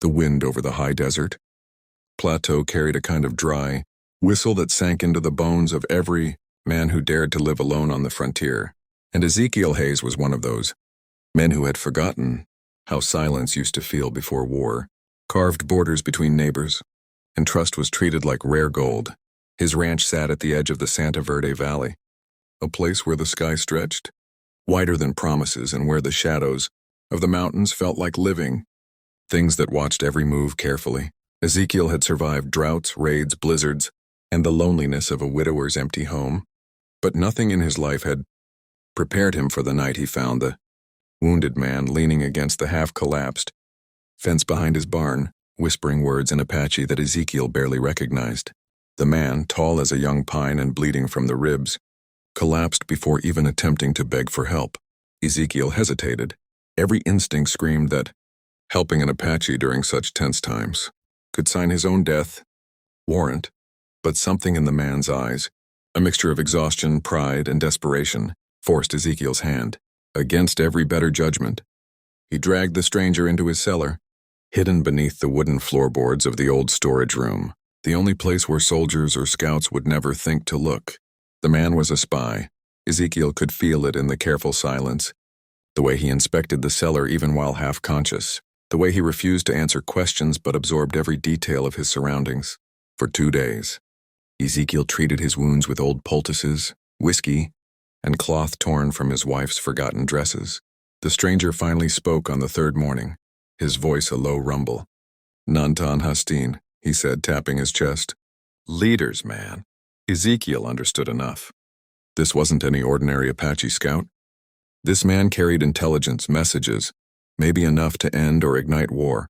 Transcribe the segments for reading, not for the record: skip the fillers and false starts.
the wind over the high desert. Plateau carried a kind of dry whistle that sank into the bones of every man who dared to live alone on the frontier, and Ezekiel Hayes was one of those men who had forgotten how silence used to feel before war, carved borders between neighbors, and trust was treated like rare gold. His ranch sat at the edge of the Santa Verde Valley, a place where the sky stretched, wider than promises, and where the shadows of the mountains felt like living things that watched every move carefully. Ezekiel had survived droughts, raids, blizzards, and the loneliness of a widower's empty home, but nothing in his life had prepared him for the night he found the wounded man leaning against the half-collapsed fence behind his barn, whispering words in Apache that Ezekiel barely recognized. The man, tall as a young pine and bleeding from the ribs, collapsed before even attempting to beg for help. Ezekiel hesitated. Every instinct screamed that helping an Apache during such tense times could sign his own death warrant, but something in the man's eyes, a mixture of exhaustion, pride, and desperation, forced Ezekiel's hand. Against every better judgment, he dragged the stranger into his cellar, hidden beneath the wooden floorboards of the old storage room, the only place where soldiers or scouts would never think to look. The man was a spy. Ezekiel could feel it in the careful silence, the way he inspected the cellar even while half-conscious, the way he refused to answer questions but absorbed every detail of his surroundings. For 2 days, Ezekiel treated his wounds with old poultices, whiskey, and cloth torn from his wife's forgotten dresses. The stranger finally spoke on the third morning, his voice a low rumble. "Nantan Hastin," he said, tapping his chest. "Leaders, man." Ezekiel understood enough. This wasn't any ordinary Apache scout. This man carried intelligence, messages, maybe enough to end or ignite war.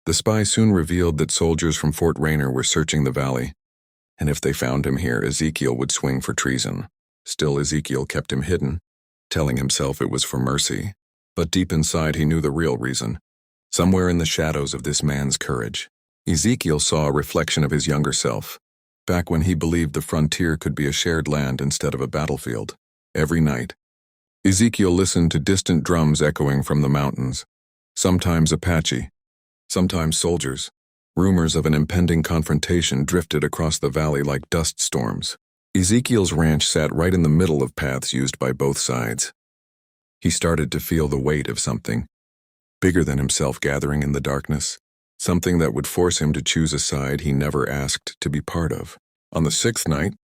The spy soon revealed that soldiers from Fort Rainier were searching the valley, and if they found him here, Ezekiel would swing for treason. Still, Ezekiel kept him hidden, telling himself it was for mercy. But deep inside he knew the real reason. Somewhere in the shadows of this man's courage, Ezekiel saw a reflection of his younger self, back when he believed the frontier could be a shared land instead of a battlefield. Every night, Ezekiel listened to distant drums echoing from the mountains, sometimes Apache, sometimes soldiers. Rumors of an impending confrontation drifted across the valley like dust storms. Ezekiel's ranch sat right in the middle of paths used by both sides. He started to feel the weight of something bigger than himself gathering in the darkness, something that would force him to choose a side he never asked to be part of. On the 6th night,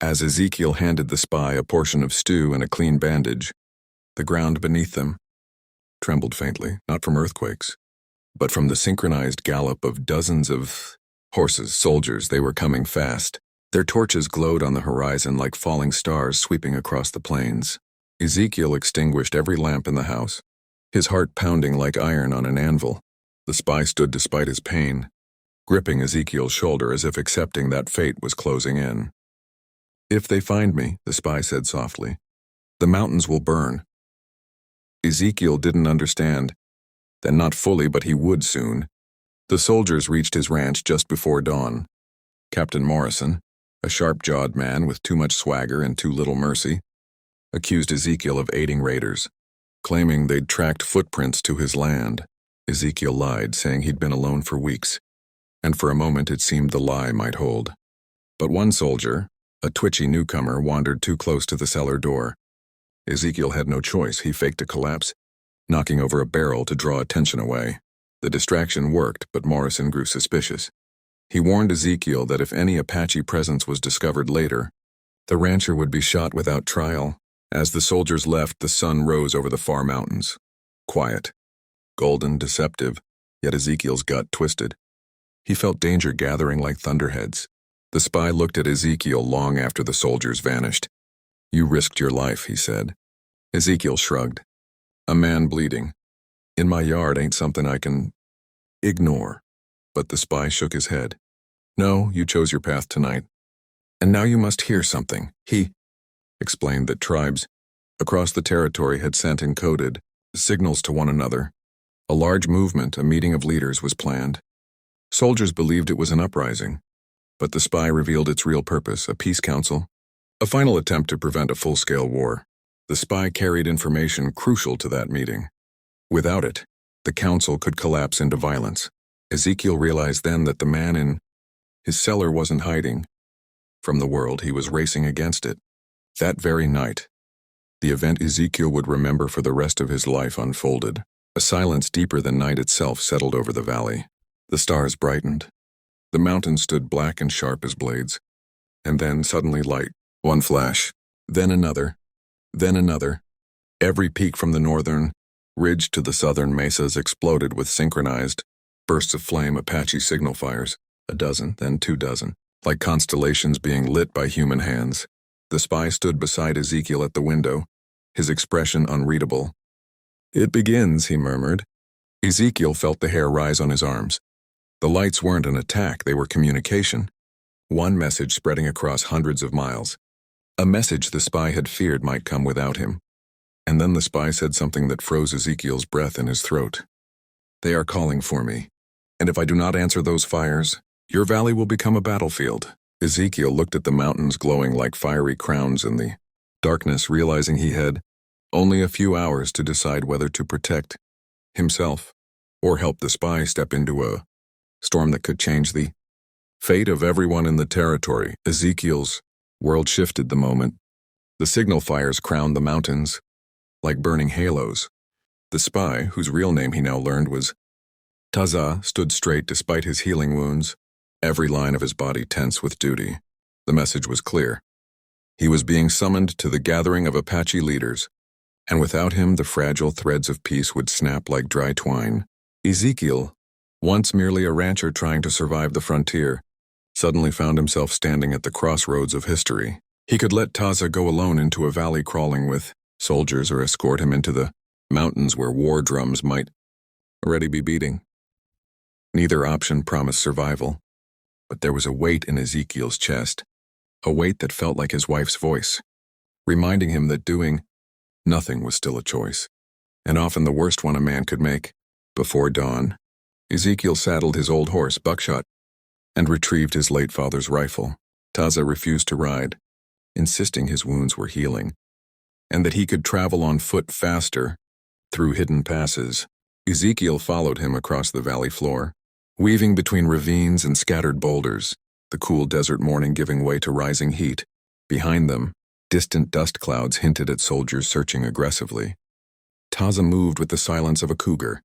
as Ezekiel handed the spy a portion of stew and a clean bandage, the ground beneath them trembled faintly, not from earthquakes, but from the synchronized gallop of dozens of horses, soldiers. They were coming fast. Their torches glowed on the horizon like falling stars sweeping across the plains. Ezekiel extinguished every lamp in the house, his heart pounding like iron on an anvil. The spy stood despite his pain, gripping Ezekiel's shoulder as if accepting that fate was closing in. "If they find me," the spy said softly, "the mountains will burn." Ezekiel didn't understand, then not fully, but he would soon. The soldiers reached his ranch just before dawn. Captain Morrison, a sharp-jawed man with too much swagger and too little mercy, accused Ezekiel of aiding raiders, claiming they'd tracked footprints to his land. Ezekiel lied, saying he'd been alone for weeks, and for a moment it seemed the lie might hold. But one soldier, a twitchy newcomer, wandered too close to the cellar door. Ezekiel had no choice. He faked a collapse, knocking over a barrel to draw attention away. The distraction worked, but Morrison grew suspicious. He warned Ezekiel that if any Apache presence was discovered later, the rancher would be shot without trial. As the soldiers left, the sun rose over the far mountains. Quiet, golden, deceptive, yet Ezekiel's gut twisted. He felt danger gathering like thunderheads. The spy looked at Ezekiel long after the soldiers vanished. "You risked your life," he said. Ezekiel shrugged. "A man bleeding in my yard ain't something I can ignore." But the spy shook his head. "No, you chose your path tonight. And now you must hear something." He explained that tribes across the territory had sent encoded signals to one another. A large movement, a meeting of leaders, was planned. Soldiers believed it was an uprising, but the spy revealed its real purpose, a peace council, a final attempt to prevent a full-scale war. The spy carried information crucial to that meeting. Without it, the council could collapse into violence. Ezekiel realized then that the man in his cellar wasn't hiding from the world, he was racing against it. That very night, the event Ezekiel would remember for the rest of his life unfolded. A silence deeper than night itself settled over the valley. The stars brightened. The mountains stood black and sharp as blades. And then suddenly light. One flash. Then another. Then another. Every peak from the northern ridge to the southern mesas exploded with synchronized bursts of flame. Apache signal fires. A dozen, then 24, like constellations being lit by human hands. The spy stood beside Ezekiel at the window, his expression unreadable. "It begins," he murmured. Ezekiel felt the hair rise on his arms. The lights weren't an attack, they were communication. One message spreading across hundreds of miles. A message the spy had feared might come without him. And then the spy said something that froze Ezekiel's breath in his throat. "They are calling for me. And if I do not answer those fires, your valley will become a battlefield." Ezekiel looked at the mountains glowing like fiery crowns in the darkness, realizing he had only a few hours to decide whether to protect himself or help the spy step into a storm that could change the fate of everyone in the territory. Ezekiel's world shifted the moment. The signal fires crowned the mountains like burning halos. The spy, whose real name he now learned was Taza, stood straight despite his healing wounds, every line of his body tense with duty. The message was clear. He was being summoned to the gathering of Apache leaders, and without him the fragile threads of peace would snap like dry twine. Ezekiel, once merely a rancher trying to survive the frontier, suddenly found himself standing at the crossroads of history. He could let Taza go alone into a valley crawling with soldiers or escort him into the mountains where war drums might already be beating. Neither option promised survival. But there was a weight in Ezekiel's chest, a weight that felt like his wife's voice, reminding him that doing nothing was still a choice, and often the worst one a man could make. Before dawn, Ezekiel saddled his old horse, Buckshot, and retrieved his late father's rifle. Taza refused to ride, insisting his wounds were healing, and that he could travel on foot faster through hidden passes. Ezekiel followed him across the valley floor, weaving between ravines and scattered boulders, the cool desert morning giving way to rising heat. Behind them, distant dust clouds hinted at soldiers searching aggressively. Taza moved with the silence of a cougar,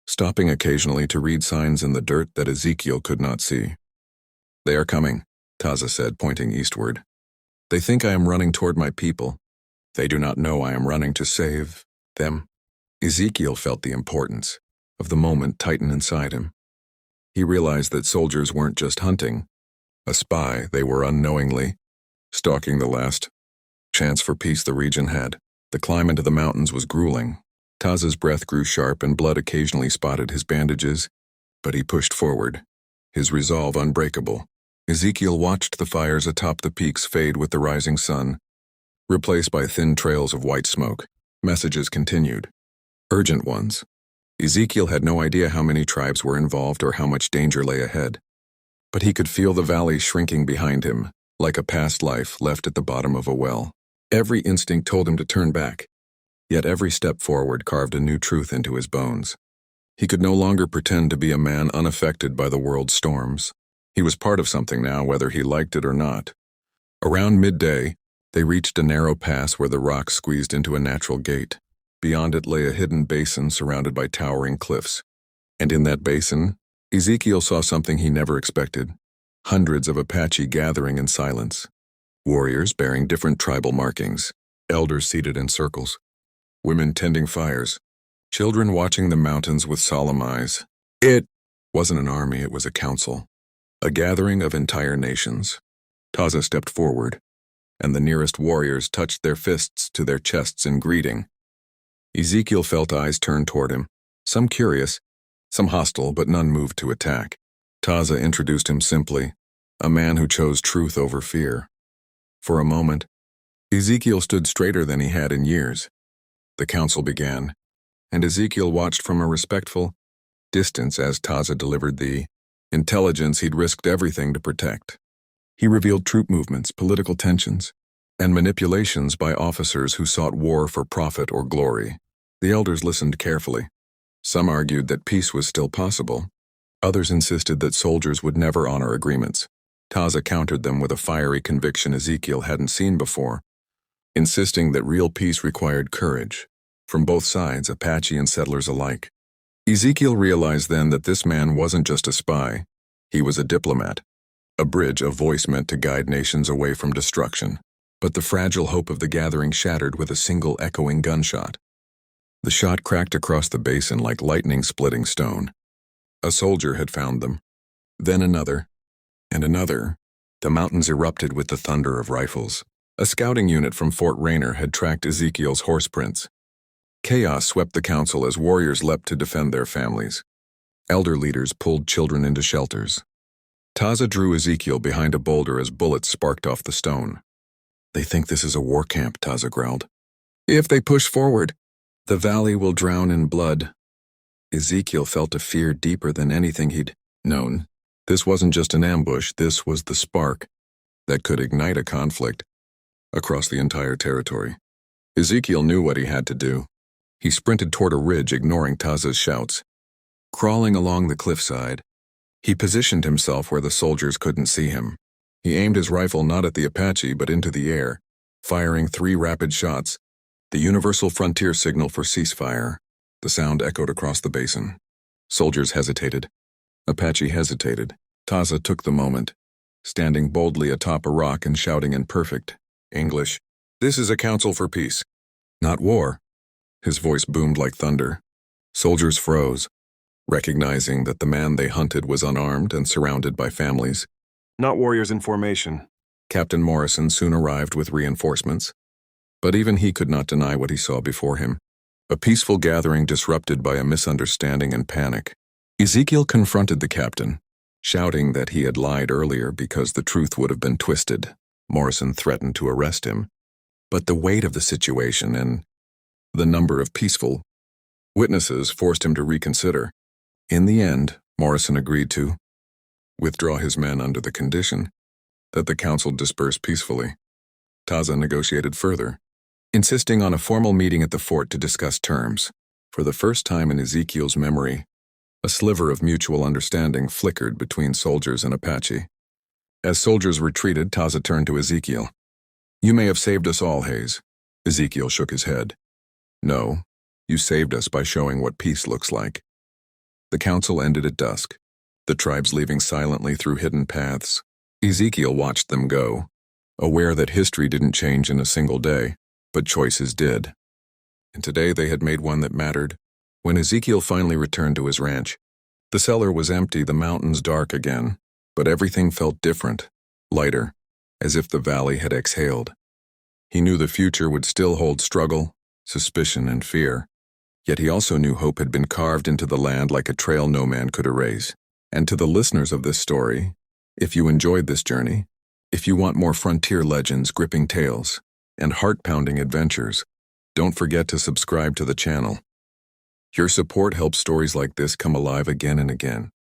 stopping occasionally to read signs in the dirt that Ezekiel could not see. "They are coming," Taza said, pointing eastward. "They think I am running toward my people. They do not know I am running to save them." Ezekiel felt the importance of the moment tighten inside him. He realized that soldiers weren't just hunting a spy, they were unknowingly stalking the last chance for peace the region had. The climb into the mountains was grueling. Taza's breath grew sharp and blood occasionally spotted his bandages, but he pushed forward, his resolve unbreakable. Ezekiel watched the fires atop the peaks fade with the rising sun, replaced by thin trails of white smoke. Messages continued. Urgent ones. Ezekiel had no idea how many tribes were involved or how much danger lay ahead. But he could feel the valley shrinking behind him, like a past life left at the bottom of a well. Every instinct told him to turn back, yet every step forward carved a new truth into his bones. He could no longer pretend to be a man unaffected by the world's storms. He was part of something now, whether he liked it or not. Around midday, they reached a narrow pass where the rocks squeezed into a natural gate. Beyond it lay a hidden basin surrounded by towering cliffs. And in that basin, Ezekiel saw something he never expected. Hundreds of Apache gathering in silence. Warriors bearing different tribal markings. Elders seated in circles. Women tending fires. Children watching the mountains with solemn eyes. It wasn't an army, it was a council. A gathering of entire nations. Taza stepped forward, and the nearest warriors touched their fists to their chests in greeting. Ezekiel felt eyes turn toward him, some curious, some hostile, but none moved to attack. Taza introduced him simply, a man who chose truth over fear. For a moment, Ezekiel stood straighter than he had in years. The council began, and Ezekiel watched from a respectful distance as Taza delivered the intelligence he'd risked everything to protect. He revealed troop movements, political tensions, and manipulations by officers who sought war for profit or glory. The elders listened carefully. Some argued that peace was still possible. Others insisted that soldiers would never honor agreements. Taza countered them with a fiery conviction Ezekiel hadn't seen before, insisting that real peace required courage, from both sides, Apache and settlers alike. Ezekiel realized then that this man wasn't just a spy, he was a diplomat, a bridge, a voice meant to guide nations away from destruction. But the fragile hope of the gathering shattered with a single echoing gunshot. The shot cracked across the basin like lightning splitting stone. A soldier had found them. Then another, and another. The mountains erupted with the thunder of rifles. A scouting unit from Fort Rainer had tracked Ezekiel's horse prints. Chaos swept the council as warriors leapt to defend their families. Elder leaders pulled children into shelters. Taza drew Ezekiel behind a boulder as bullets sparked off the stone. "They think this is a war camp," Taza growled. "If they push forward, the valley will drown in blood." Ezekiel felt a fear deeper than anything he'd known. This wasn't just an ambush, this was the spark that could ignite a conflict across the entire territory. Ezekiel knew what he had to do. He sprinted toward a ridge, ignoring Taza's shouts. Crawling along the cliffside, he positioned himself where the soldiers couldn't see him. He aimed his rifle not at the Apache but into the air, firing 3 rapid shots, the universal frontier signal for ceasefire. The sound echoed across the basin. Soldiers hesitated. Apache hesitated. Taza took the moment, standing boldly atop a rock and shouting in perfect English, "This is a council for peace, not war." His voice boomed like thunder. Soldiers froze, recognizing that the man they hunted was unarmed and surrounded by families. "Not warriors in formation." Captain Morrison soon arrived with reinforcements, but even he could not deny what he saw before him. A peaceful gathering disrupted by a misunderstanding and panic. Ezekiel confronted the captain, shouting that he had lied earlier because the truth would have been twisted. Morrison threatened to arrest him, but the weight of the situation and the number of peaceful witnesses forced him to reconsider. In the end, Morrison agreed to withdraw his men under the condition that the council disperse peacefully. Taza negotiated further, insisting on a formal meeting at the fort to discuss terms. For the first time in Ezekiel's memory, a sliver of mutual understanding flickered between soldiers and Apache. As soldiers retreated, Taza turned to Ezekiel. "You may have saved us all, Hayes." Ezekiel shook his head. "No, you saved us by showing what peace looks like." The council ended at dusk, the tribes leaving silently through hidden paths. Ezekiel watched them go, aware that history didn't change in a single day, but choices did. And today they had made one that mattered. When Ezekiel finally returned to his ranch, the cellar was empty, the mountains dark again, but everything felt different, lighter, as if the valley had exhaled. He knew the future would still hold struggle, suspicion, and fear, yet he also knew hope had been carved into the land like a trail no man could erase. And to the listeners of this story, if you enjoyed this journey, if you want more frontier legends, gripping tales, and heart-pounding adventures, don't forget to subscribe to the channel. Your support helps stories like this come alive again and again.